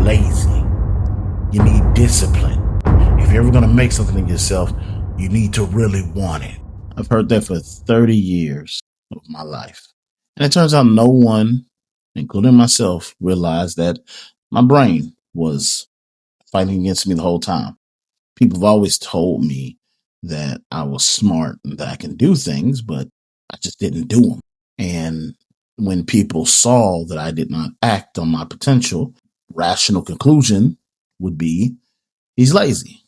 lazy. You need discipline. If you're ever going to make something of yourself, you need to really want it. I've heard that for 30 years of my life. And it turns out no one, including myself, realized that my brain was fighting against me the whole time. People have always told me that I was smart and that I can do things, but I just didn't do them. And when people saw that I did not act on my potential, rational conclusion would be he's lazy.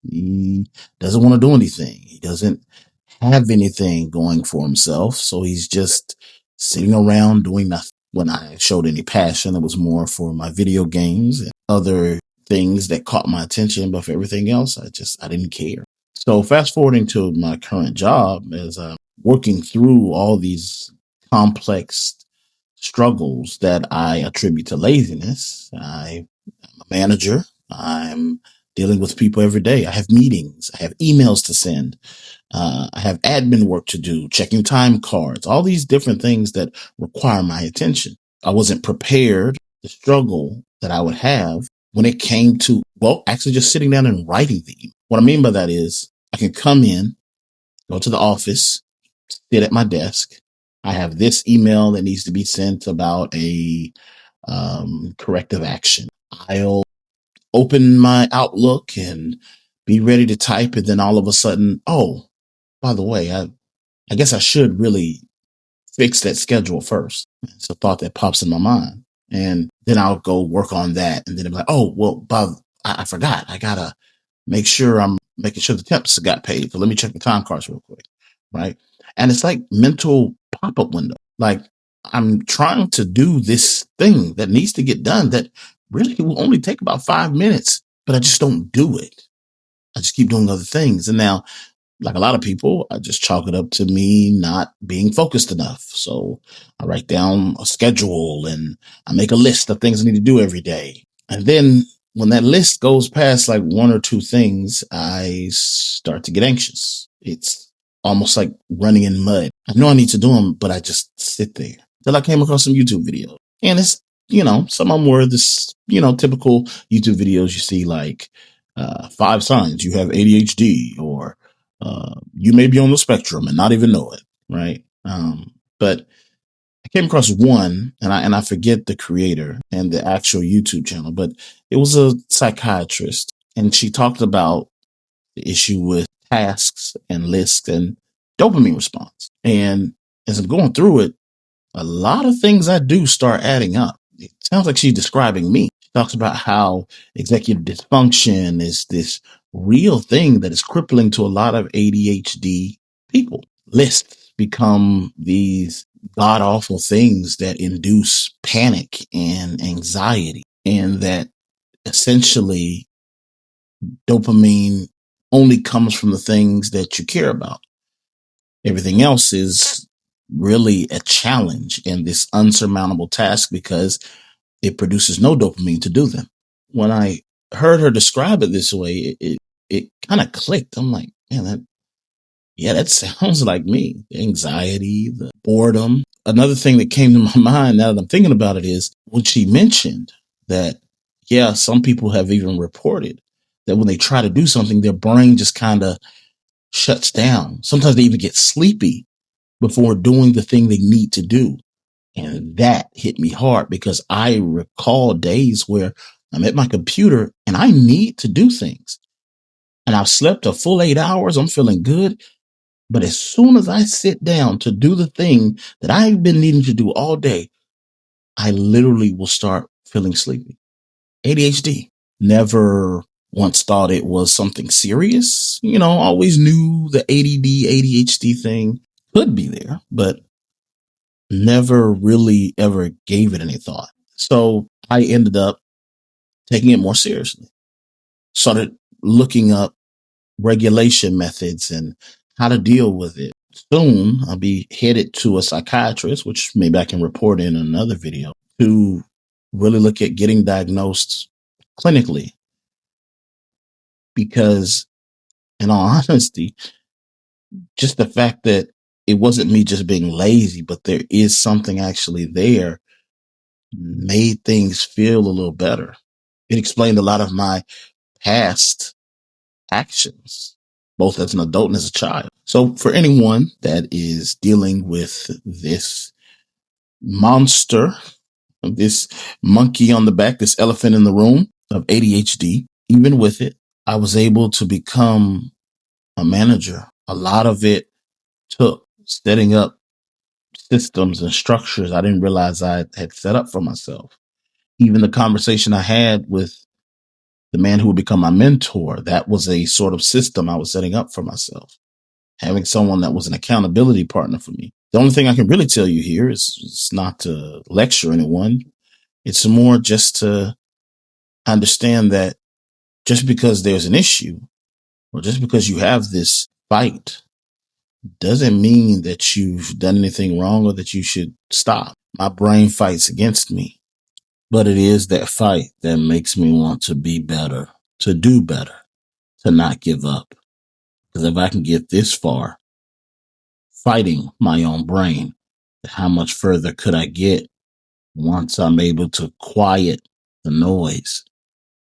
He doesn't want to do anything. He doesn't have anything going for himself. So he's just sitting around doing nothing. When I showed any passion, it was more for my video games and other things that caught my attention. But for everything else, I didn't care. So fast forwarding to my current job, as I'm working through all these complex struggles that I attribute to laziness, I'm a manager. I'm dealing with people every day. I have meetings. I have emails to send. I have admin work to do, checking time cards, all these different things that require my attention. I wasn't prepared the struggle that I would have when it came to, well, actually just sitting down and writing the email. What I mean by that is I can come in, go to the office, sit at my desk. I have this email that needs to be sent about a corrective action. I'll open my Outlook and be ready to type. And then all of a sudden, oh, by the way, I guess I should really fix that schedule first. It's a thought that pops in my mind. And then I'll go work on that. And then I'm like, oh, well, Bob, I forgot. I got to make sure I'm making sure the temps got paid. So let me check the time cards real quick. Right. And it's like mental pop-up window. Like I'm trying to do this thing that needs to get done that really will only take about 5 minutes, but I just don't do it. I just keep doing other things. And now, like a lot of people, I just chalk it up to me not being focused enough. So I write down a schedule and I make a list of things I need to do every day. And then when that list goes past like one or two things, I start to get anxious. It's almost like running in mud. I know I need to do them, but I just sit there. Till I came across some YouTube videos. And it's, some of them were this, typical YouTube videos you see like 5 signs you have ADHD, or you may be on the spectrum and not even know it, right? But I came across one, and I forget the creator and the actual YouTube channel, but it was a psychiatrist, and she talked about the issue with tasks and lists and dopamine response. And as I'm going through it, a lot of things I do start adding up. It sounds like she's describing me. She talks about how executive dysfunction is this real thing that is crippling to a lot of ADHD people. Lists become these god awful things that induce panic and anxiety, and that essentially dopamine only comes from the things that you care about. Everything else is really a challenge and this unsurmountable task because it produces no dopamine to do them. When I heard her describe it this way, it kind of clicked. I'm like, man, that sounds like me. The anxiety, the boredom. Another thing that came to my mind now that I'm thinking about it is when she mentioned that, yeah, some people have even reported that when they try to do something, their brain just kind of shuts down. Sometimes they even get sleepy before doing the thing they need to do. And that hit me hard because I recall days where I'm at my computer and I need to do things. And I've slept a full 8 hours. I'm feeling good. But as soon as I sit down to do the thing that I've been needing to do all day, I literally will start feeling sleepy. ADHD. Never once thought it was something serious. Always knew the ADD, ADHD thing could be there, but never really ever gave it any thought. So I ended up taking it more seriously. Started looking up regulation methods and how to deal with it. Soon I'll be headed to a psychiatrist, which maybe I can report in another video, to really look at getting diagnosed clinically. Because in all honesty, just the fact that it wasn't me just being lazy, but there is something actually there made things feel a little better. It explained a lot of my past actions, both as an adult and as a child. So for anyone that is dealing with this monster, this monkey on the back, this elephant in the room of ADHD, even with it, I was able to become a manager. A lot of it took setting up systems and structures I didn't realize I had set up for myself. Even the conversation I had with the man who would become my mentor, that was a sort of system I was setting up for myself. Having someone that was an accountability partner for me. The only thing I can really tell you here is not to lecture anyone. It's more just to understand that just because there's an issue or just because you have this fight doesn't mean that you've done anything wrong or that you should stop. My brain fights against me, but it is that fight that makes me want to be better, to do better, to not give up. Because if I can get this far fighting my own brain, how much further could I get once I'm able to quiet the noise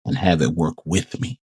and have it work with me?